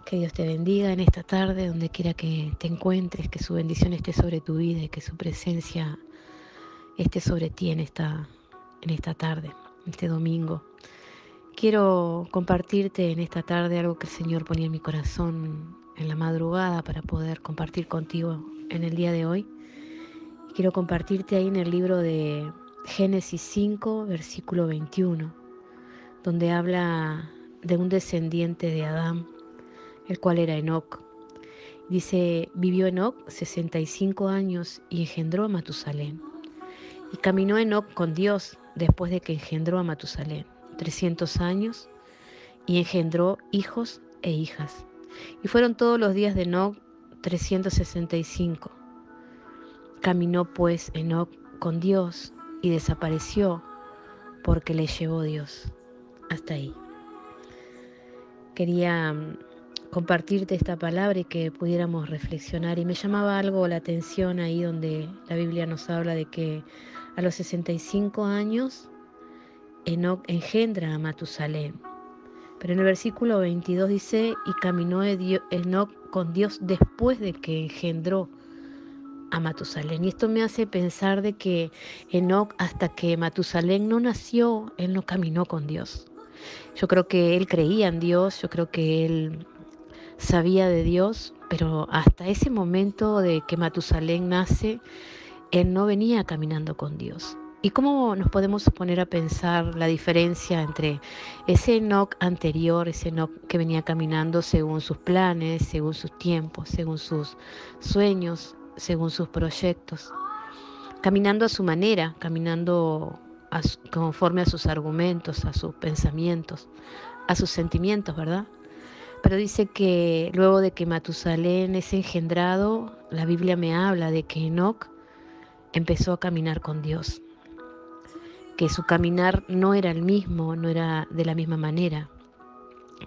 Que Dios te bendiga en esta tarde, donde quiera que te encuentres, que su bendición esté sobre tu vida y que su presencia esté sobre ti en esta tarde, este domingo. Quiero compartirte en esta tarde algo que el Señor ponía en mi corazón en la madrugada para poder compartir contigo en el día de hoy. Quiero compartirte ahí en el libro de Génesis 5, versículo 21, donde habla de un descendiente de Adán, el cual era Enoc. Dice, vivió Enoc 65 años y engendró a Matusalén. Y caminó Enoc con Dios después de que engendró a Matusalén 300 años y engendró hijos e hijas. Y fueron todos los días de Enoc 365. Caminó pues Enoc con Dios y desapareció porque le llevó Dios. Hasta ahí. Quería compartirte esta palabra y que pudiéramos reflexionar. Y me llamaba algo la atención ahí donde la Biblia nos habla de que a los 65 años Enoc engendra a Matusalén. Pero en el versículo 22 dice, y caminó Enoc con Dios después de que engendró a Matusalén. Y esto me hace pensar de que Enoc, hasta que Matusalén no nació, él no caminó con Dios. Yo creo que él creía en Dios, yo creo que él sabía de Dios, pero hasta ese momento de que Matusalén nace, él no venía caminando con Dios. ¿Y cómo nos podemos poner a pensar la diferencia entre ese Enoc anterior, ese Enoc que venía caminando según sus planes, según sus tiempos, según sus sueños, según sus proyectos, caminando a su manera, caminando conforme a sus argumentos, a sus pensamientos, a sus sentimientos, ¿verdad? Pero dice que luego de que Matusalén es engendrado, la Biblia me habla de que Enoc empezó a caminar con Dios, que su caminar no era el mismo, no era de la misma manera.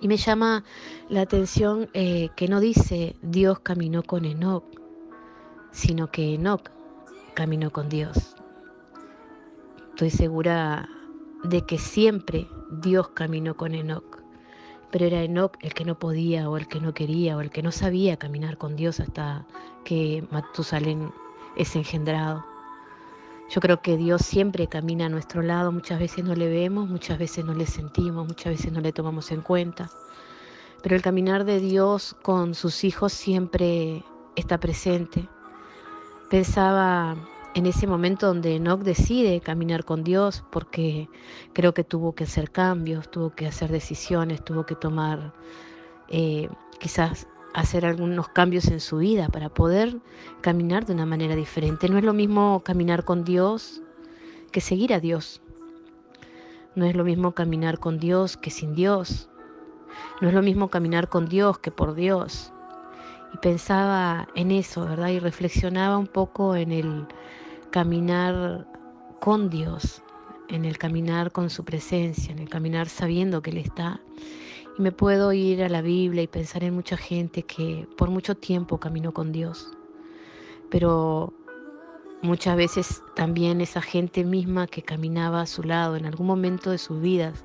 Y me llama la atención que no dice Dios caminó con Enoc, sino que Enoc caminó con Dios. Estoy segura de que siempre Dios caminó con Enoc, pero era Enoc el que no podía o el que no quería o el que no sabía caminar con Dios hasta que Matusalén es engendrado. Yo creo que Dios siempre camina a nuestro lado, muchas veces no le vemos, muchas veces no le sentimos, muchas veces no le tomamos en cuenta, pero el caminar de Dios con sus hijos siempre está presente. Pensaba en ese momento donde Enoc decide caminar con Dios, porque creo que tuvo que hacer cambios, tuvo que hacer decisiones, tuvo que tomar quizás hacer algunos cambios en su vida para poder caminar de una manera diferente. No es lo mismo caminar con Dios que seguir a Dios. No es lo mismo caminar con Dios que sin Dios. No es lo mismo caminar con Dios que por Dios. Y pensaba en eso, ¿verdad? Y reflexionaba un poco en el caminar con Dios, en el caminar con su presencia, en el caminar sabiendo que Él está. Y me puedo ir a la Biblia y pensar en mucha gente que por mucho tiempo caminó con Dios, pero muchas veces también esa gente misma que caminaba a su lado en algún momento de sus vidas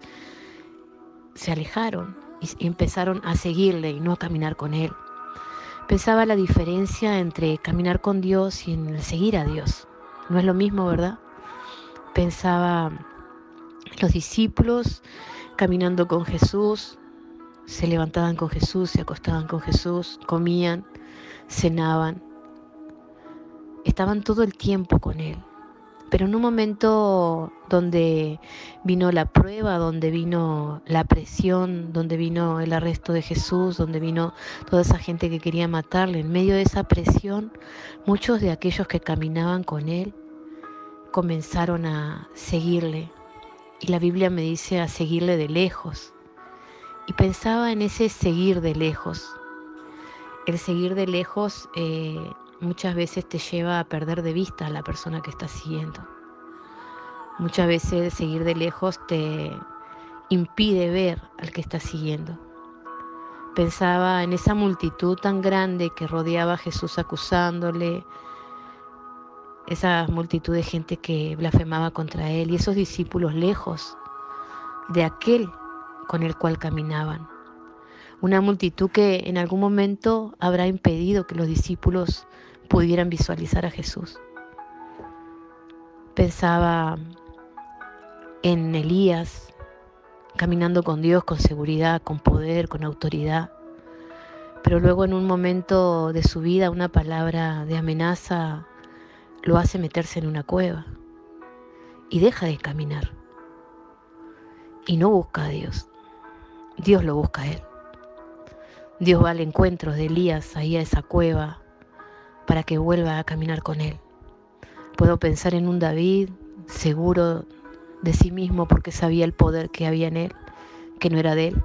se alejaron y empezaron a seguirle y no a caminar con Él. Pensaba la diferencia entre caminar con Dios y en el seguir a Dios. No es lo mismo, ¿verdad? Pensaba los discípulos caminando con Jesús, se levantaban con Jesús, se acostaban con Jesús, comían, cenaban, estaban todo el tiempo con Él. Pero en un momento donde vino la prueba, donde vino la presión, donde vino el arresto de Jesús, donde vino toda esa gente que quería matarle, en medio de esa presión, muchos de aquellos que caminaban con Él comenzaron a seguirle. Y la Biblia me dice a seguirle de lejos. Y pensaba en ese seguir de lejos. El seguir de lejos muchas veces te lleva a perder de vista a la persona que estás siguiendo. Muchas veces seguir de lejos te impide ver al que estás siguiendo. Pensaba en esa multitud tan grande que rodeaba a Jesús acusándole, esa multitud de gente que blasfemaba contra Él y esos discípulos lejos de aquel con el cual caminaban. Una multitud que en algún momento habrá impedido que los discípulos pudieran visualizar a Jesús. Pensaba en Elías, caminando con Dios, con seguridad, con poder, con autoridad. Pero luego en un momento de su vida una palabra de amenaza lo hace meterse en una cueva y deja de caminar. Y no busca a Dios, Dios lo busca a él. Dios va al encuentro de Elías ahí a esa cueva para que vuelva a caminar con él. Puedo pensar en un David seguro de sí mismo porque sabía el poder que había en él, que no era de él.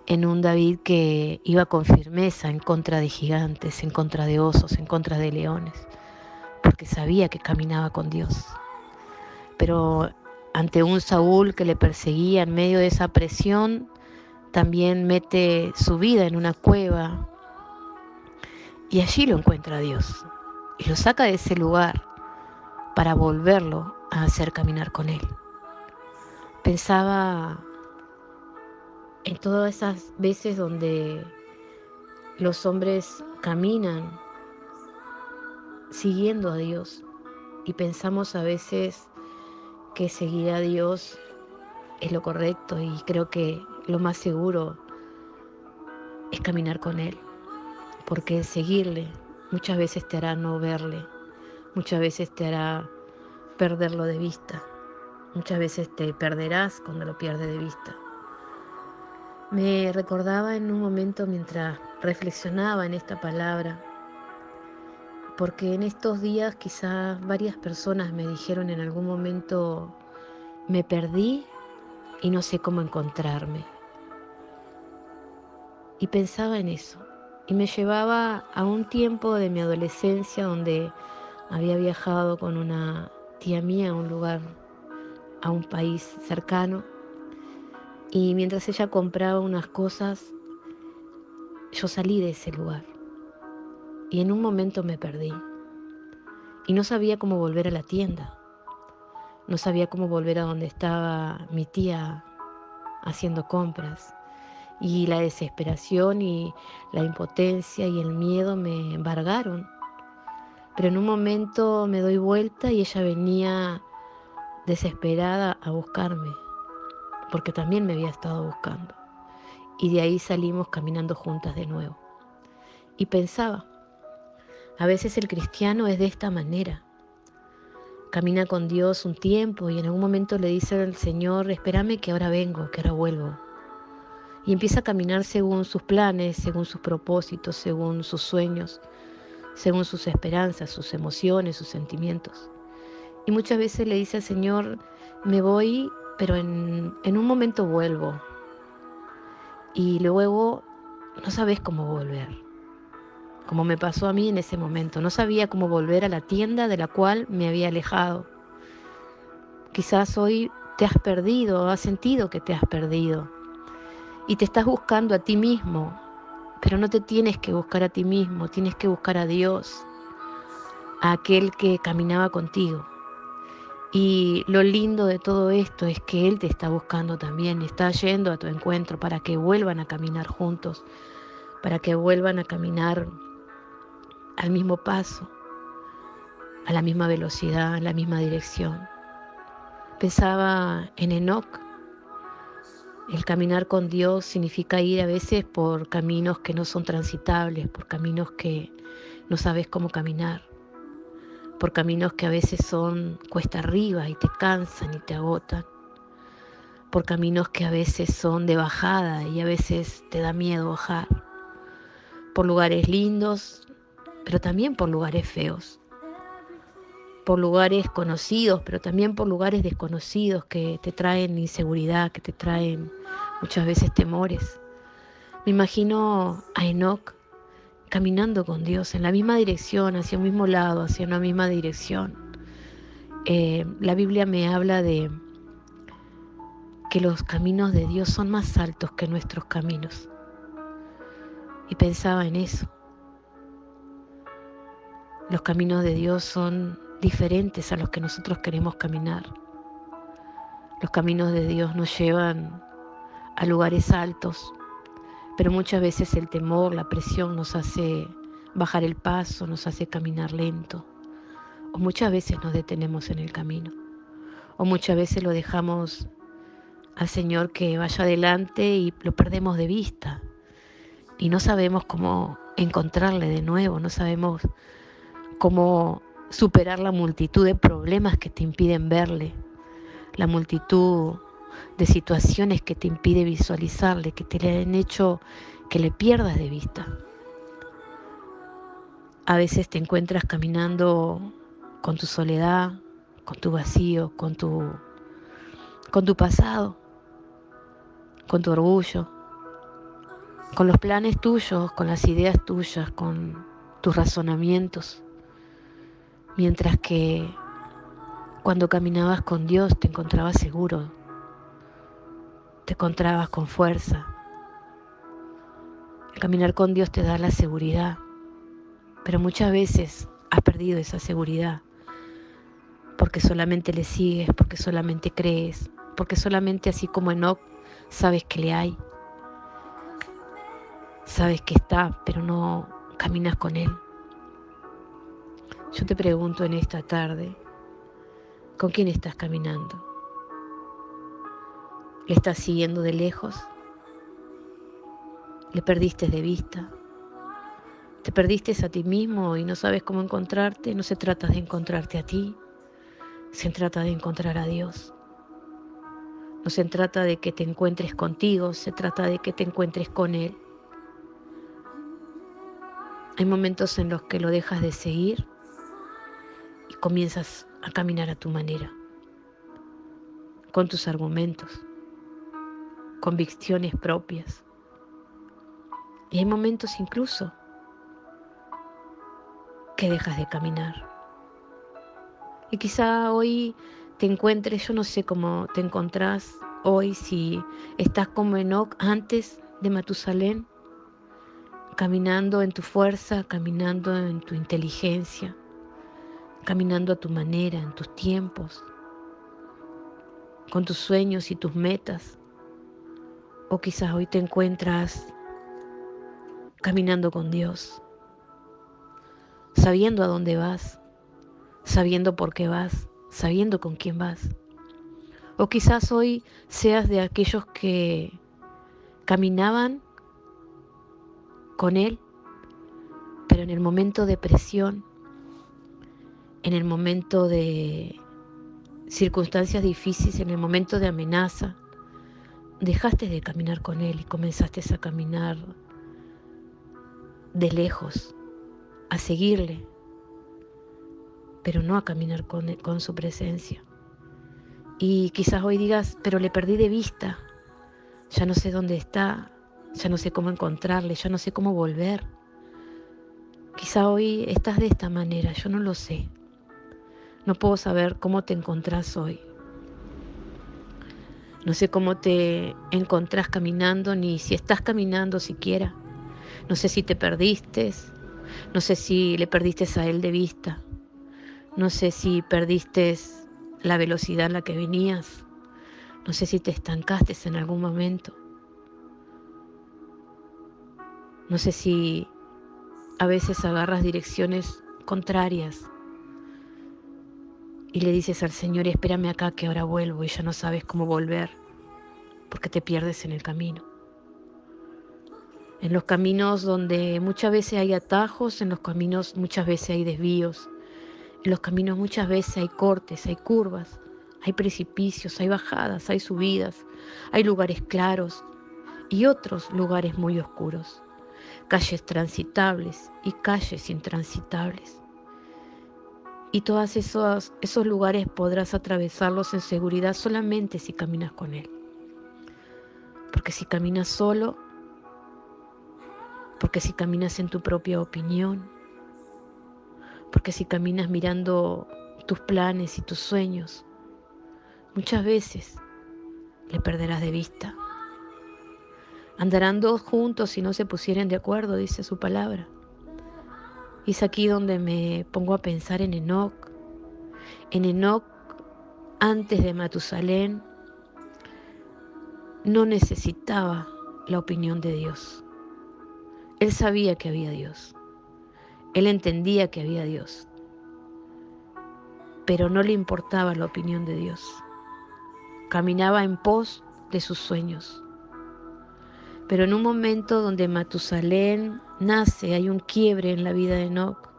En un David que iba con firmeza en contra de gigantes, en contra de osos, en contra de leones, porque sabía que caminaba con Dios. Pero ante un Saúl que le perseguía en medio de esa presión, también mete su vida en una cueva y allí lo encuentra a Dios y lo saca de ese lugar para volverlo a hacer caminar con él. Pensaba en todas esas veces donde los hombres caminan siguiendo a Dios y pensamos a veces que seguir a Dios es lo correcto y creo que lo más seguro es caminar con Él, porque seguirle muchas veces te hará no verle, muchas veces te hará perderlo de vista, muchas veces te perderás cuando lo pierdes de vista. Me recordaba en un momento mientras reflexionaba en esta palabra, porque en estos días quizás varias personas me dijeron en algún momento, me perdí y no sé cómo encontrarme. Y pensaba en eso. Y me llevaba a un tiempo de mi adolescencia donde había viajado con una tía mía a un lugar, a un país cercano. Y mientras ella compraba unas cosas, yo salí de ese lugar. Y en un momento me perdí. Y no sabía cómo volver a la tienda. No sabía cómo volver a donde estaba mi tía haciendo compras. Y la desesperación y la impotencia y el miedo me embargaron. Pero en un momento me doy vuelta y ella venía desesperada a buscarme, porque también me había estado buscando. Y de ahí salimos caminando juntas de nuevo. Y pensaba, a veces el cristiano es de esta manera. Camina con Dios un tiempo y en algún momento le dice al Señor, espérame que ahora vengo, que ahora vuelvo. Y empieza a caminar según sus planes, según sus propósitos, según sus sueños, según sus esperanzas, sus emociones, sus sentimientos. Y muchas veces le dice al Señor, me voy, pero en un momento vuelvo. Y luego no sabes cómo volver. Como me pasó a mí en ese momento. No sabía cómo volver a la tienda de la cual me había alejado. Quizás hoy te has perdido, has sentido que te has perdido. Y te estás buscando a ti mismo. Pero no te tienes que buscar a ti mismo, tienes que buscar a Dios, a aquel que caminaba contigo. Y lo lindo de todo esto es que Él te está buscando también, está yendo a tu encuentro para que vuelvan a caminar juntos, para que vuelvan a caminar al mismo paso, a la misma velocidad, en la misma dirección. Pensaba en Enoc. El caminar con Dios significa ir a veces por caminos que no son transitables, por caminos que no sabes cómo caminar, por caminos que a veces son cuesta arriba y te cansan y te agotan, por caminos que a veces son de bajada y a veces te da miedo bajar, por lugares lindos, pero también por lugares feos, por lugares conocidos, pero también por lugares desconocidos que te traen inseguridad, que te traen muchas veces temores. Me imagino a Enoc caminando con Dios en la misma dirección, hacia un mismo lado, hacia una misma dirección. La Biblia me habla de que los caminos de Dios son más altos que nuestros caminos. Y pensaba en eso. Los caminos de Dios son diferentes a los que nosotros queremos caminar. Los caminos de Dios nos llevan a lugares altos, Pero muchas veces el temor, la presión nos hace bajar el paso, nos hace caminar lento. O muchas veces nos detenemos en el camino. O muchas veces lo dejamos al Señor que vaya adelante y lo perdemos de vista. Y no sabemos cómo encontrarle de nuevo, no sabemos cómo superar la multitud de problemas que te impiden verle, la multitud de situaciones que te impide visualizarle, que te le han hecho que le pierdas de vista. A veces te encuentras caminando con tu soledad, con tu vacío, con tu pasado, con tu orgullo, con los planes tuyos, con las ideas tuyas, con tus razonamientos. Mientras que cuando caminabas con Dios te encontrabas seguro, te encontrabas con fuerza. El caminar con Dios te da la seguridad, pero muchas veces has perdido esa seguridad porque solamente le sigues, porque solamente crees, porque solamente así como Enoc sabes que le hay, sabes que está, pero no caminas con Él. Yo te pregunto en esta tarde, ¿con quién estás caminando? ¿Le estás siguiendo de lejos? ¿Le perdiste de vista? ¿Te perdiste a ti mismo y no sabes cómo encontrarte? No se trata de encontrarte a ti, se trata de encontrar a Dios. No se trata de que te encuentres contigo, se trata de que te encuentres con Él. Hay momentos en los que lo dejas de seguir y comienzas a caminar a tu manera, con tus argumentos, convicciones propias. Y hay momentos incluso que dejas de caminar. Y quizá hoy te encuentres, yo no sé cómo te encontrás hoy, si estás como Enoc antes de Matusalén, caminando en tu fuerza, caminando en tu inteligencia, caminando a tu manera, en tus tiempos, con tus sueños y tus metas. O quizás hoy te encuentras caminando con Dios, sabiendo a dónde vas, sabiendo por qué vas, sabiendo con quién vas. O quizás hoy seas de aquellos que caminaban con Él, pero en el momento de presión, en el momento de circunstancias difíciles, en el momento de amenaza, dejaste de caminar con Él y comenzaste a caminar de lejos, a seguirle, pero no a caminar con su presencia. Y quizás hoy digas, pero le perdí de vista, ya no sé dónde está, ya no sé cómo encontrarle, ya no sé cómo volver. Quizá hoy estás de esta manera, yo no lo sé. No puedo saber cómo te encontrás hoy. No sé cómo te encontrás caminando, ni si estás caminando siquiera. No sé si te perdiste, no sé si le perdiste a Él de vista. No sé si perdiste la velocidad en la que venías. No sé si te estancaste en algún momento. No sé si a veces agarras direcciones contrarias y le dices al Señor, espérame acá que ahora vuelvo, y ya no sabes cómo volver porque te pierdes en el camino. En los caminos donde muchas veces hay atajos, en los caminos muchas veces hay desvíos, en los caminos muchas veces hay cortes, hay curvas, hay precipicios, hay bajadas, hay subidas, hay lugares claros y otros lugares muy oscuros, calles transitables y calles intransitables. Y todos esos lugares podrás atravesarlos en seguridad solamente si caminas con Él. Porque si caminas solo, porque si caminas en tu propia opinión, porque si caminas mirando tus planes y tus sueños, muchas veces le perderás de vista. Andarán dos juntos si no se pusieren de acuerdo, dice su palabra. Y es aquí donde me pongo a pensar en Enoc. En Enoc, antes de Matusalén, no necesitaba la opinión de Dios. Él sabía que había Dios. Él entendía que había Dios. Pero no le importaba la opinión de Dios. Caminaba en pos de sus sueños. Pero en un momento donde Matusalén nace, hay un quiebre en la vida de Enoc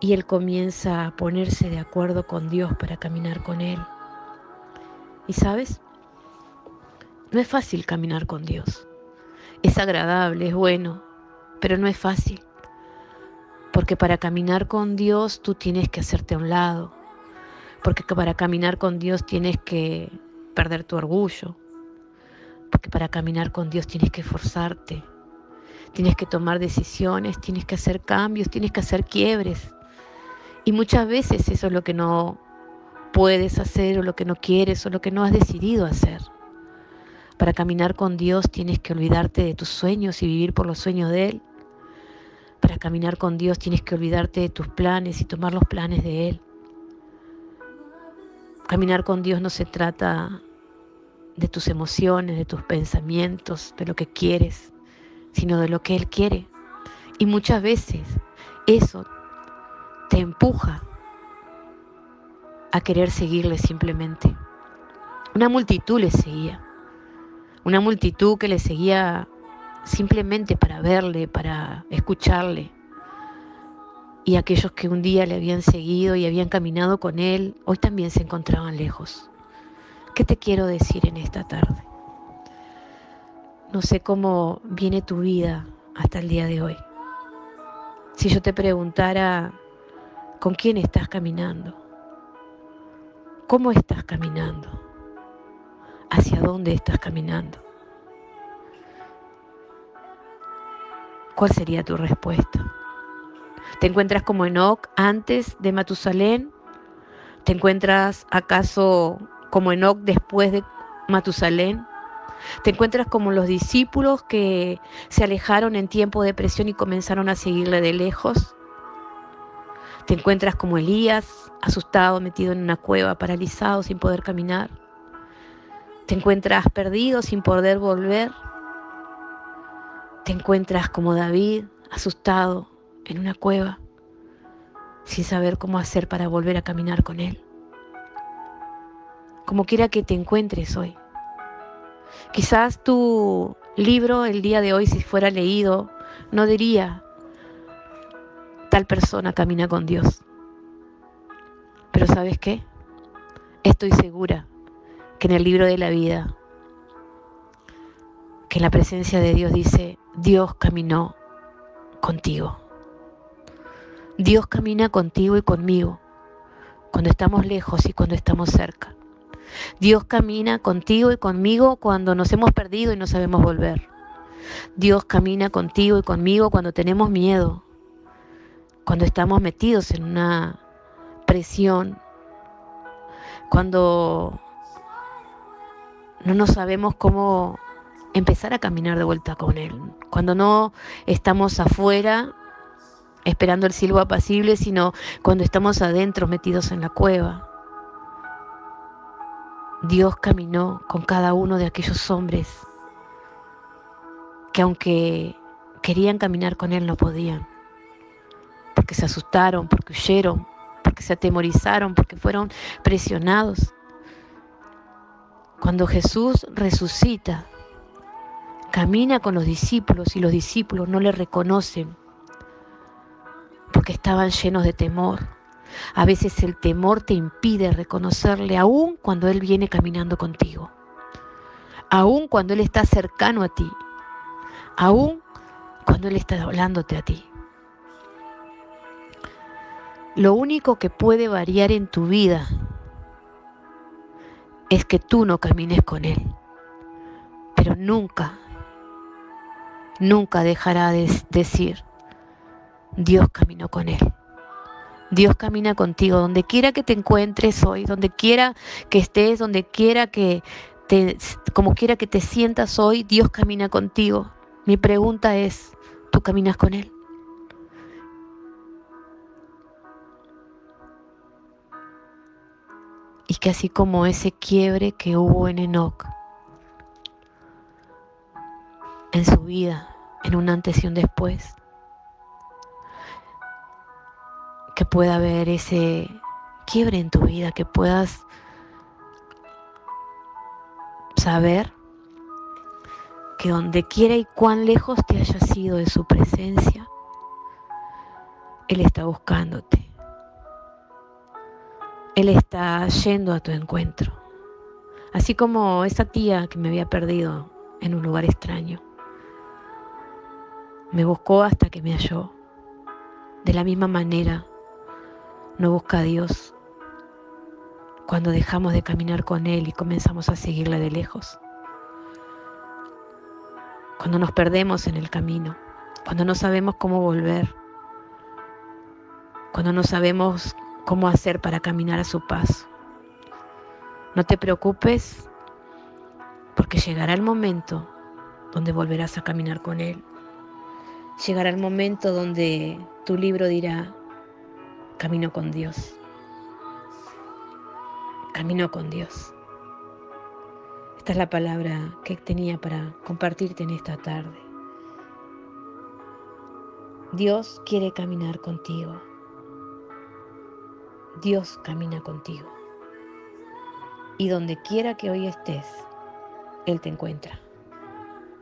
y él comienza a ponerse de acuerdo con Dios para caminar con Él. Y ¿sabes? No es fácil caminar con Dios. Es agradable, es bueno, pero no es fácil. Porque para caminar con Dios tú tienes que hacerte a un lado. Porque para caminar con Dios tienes que perder tu orgullo. Porque para caminar con Dios tienes que esforzarte. Tienes que tomar decisiones, tienes que hacer cambios, tienes que hacer quiebres. Y muchas veces eso es lo que no puedes hacer o lo que no quieres o lo que no has decidido hacer. Para caminar con Dios tienes que olvidarte de tus sueños y vivir por los sueños de Él. Para caminar con Dios tienes que olvidarte de tus planes y tomar los planes de Él. Caminar con Dios no se trata de tus emociones, de tus pensamientos, de lo que quieres, sino de lo que Él quiere. Y muchas veces eso te empuja a querer seguirle simplemente. Una multitud le seguía. Una multitud que le seguía simplemente para verle, para escucharle. Y aquellos que un día le habían seguido y habían caminado con él, hoy también se encontraban lejos. ¿Qué te quiero decir en esta tarde? No sé cómo viene tu vida hasta el día de hoy. Si yo te preguntara, ¿con quién estás caminando? ¿Cómo estás caminando? ¿Hacia dónde estás caminando? ¿Cuál sería tu respuesta? ¿Te encuentras como Enoc antes de Matusalén? ¿Te encuentras acaso como Enoc después de Matusalén? ¿Te encuentras como los discípulos que se alejaron en tiempo de presión y comenzaron a seguirle de lejos? ¿Te encuentras como Elías, asustado, metido en una cueva, paralizado, sin poder caminar? ¿Te encuentras perdido, sin poder volver? ¿Te encuentras como David, asustado, en una cueva, sin saber cómo hacer para volver a caminar con Él? Como quiera que te encuentres hoy. Quizás tu libro el día de hoy, si fuera leído, no diría, tal persona camina con Dios. Pero ¿sabes qué? Estoy segura que en el libro de la vida, que en la presencia de Dios dice, Dios caminó contigo. Dios camina contigo y conmigo, cuando estamos lejos y cuando estamos cerca. Dios camina contigo y conmigo cuando nos hemos perdido y no sabemos volver. Dios camina contigo y conmigo cuando tenemos miedo, cuando estamos metidos en una presión, cuando no sabemos cómo empezar a caminar de vuelta con Él, cuando no estamos afuera esperando el silbo apacible, sino cuando estamos adentro metidos en la cueva. Dios caminó con cada uno de aquellos hombres que aunque querían caminar con Él no podían, porque se asustaron, porque huyeron, porque se atemorizaron, porque fueron presionados. Cuando Jesús resucita, camina con los discípulos y los discípulos no le reconocen porque estaban llenos de temor. A veces el temor te impide reconocerle aún cuando Él viene caminando contigo, aún cuando Él está cercano a ti, aún cuando Él está hablándote a ti. Lo único que puede variar en tu vida es que tú no camines con Él, pero nunca dejará de decir, Dios caminó con Él. Dios camina contigo, donde quiera que te encuentres hoy, donde quiera que estés, donde quiera que como quiera que te sientas hoy, Dios camina contigo. Mi pregunta es, ¿tú caminas con Él? Y que así como ese quiebre que hubo en Enoc, en su vida, en un antes y un después. Que pueda haber ese quiebre en tu vida, que puedas saber que donde quiera y cuán lejos te hayas ido de su presencia, Él está buscándote. Él está yendo a tu encuentro. Así como esa tía que me había perdido en un lugar extraño. Me buscó hasta que me halló. De la misma manera, no busca a Dios cuando dejamos de caminar con Él y comenzamos a seguirle de lejos. Cuando nos perdemos en el camino, cuando no sabemos cómo volver, cuando no sabemos cómo hacer para caminar a su paso. No te preocupes, porque llegará el momento donde volverás a caminar con Él. Llegará el momento donde tu libro dirá, camino con Dios, camino con Dios. Esta es la palabra que tenía para compartirte en esta tarde. Dios quiere caminar contigo. Dios camina contigo. Y donde quiera que hoy estés, Él te encuentra.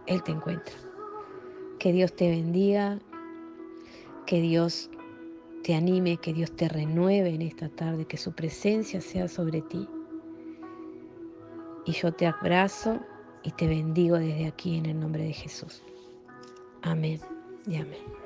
Él te encuentra. Que Dios te bendiga, que Dios te anime, que Dios te renueve en esta tarde, que su presencia sea sobre ti. Y yo te abrazo y te bendigo desde aquí en el nombre de Jesús. Amén y amén.